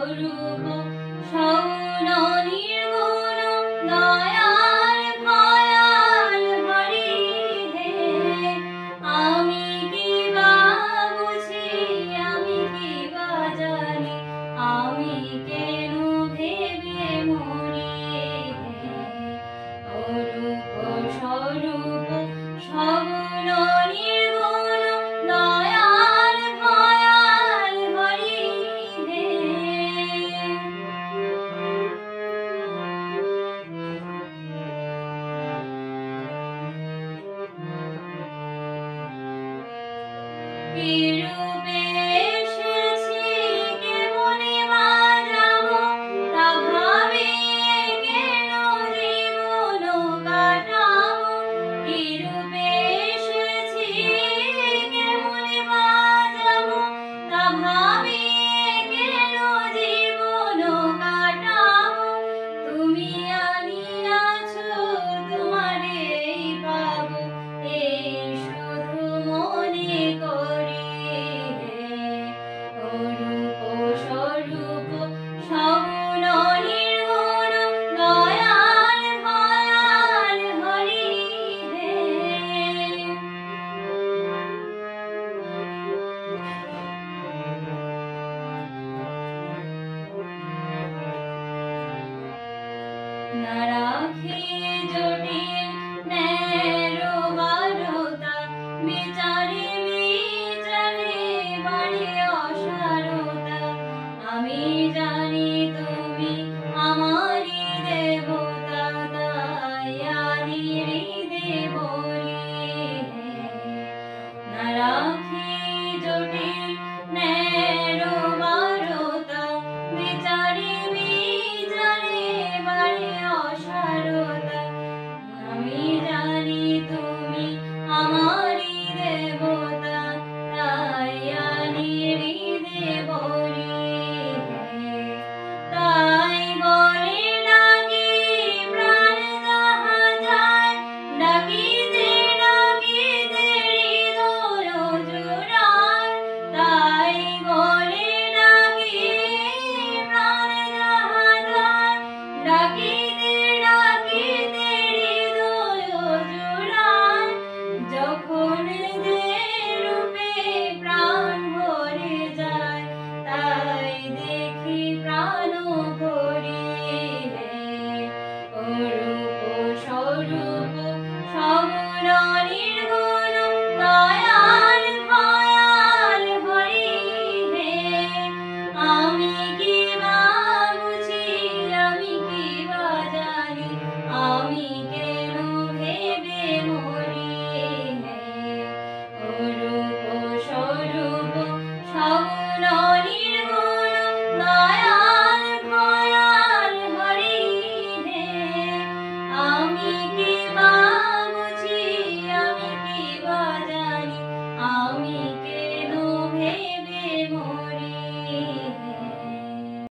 স্বরূপ সগুণ নির্গুণ দয়াল ভয়াল হরি হে। আমি কি বা বুঝি, আমি কি বা জানি, আমি কেন ভেবে মরি হে। অরূপ স্বরূপ সগুণ নির্গুণ দয়াল ভয়াল হরি হে। কি রূপে এসেছি, কেমনে বা যাব, তা ভাবিয়ে কেন জীবন কাটাবো। কি রূপে এসেছি, কেমনে বা যাব, তা ভাবিয়ে কেন জীবন কাটাবো। তুমি আনিয়াছো, তোমারেই পাবো, এই শুধু মনে করি হে। অরূপ স্বরূপ সগুণ নির্গুণ দয়াল ভয়াল হরি হে। না রাখে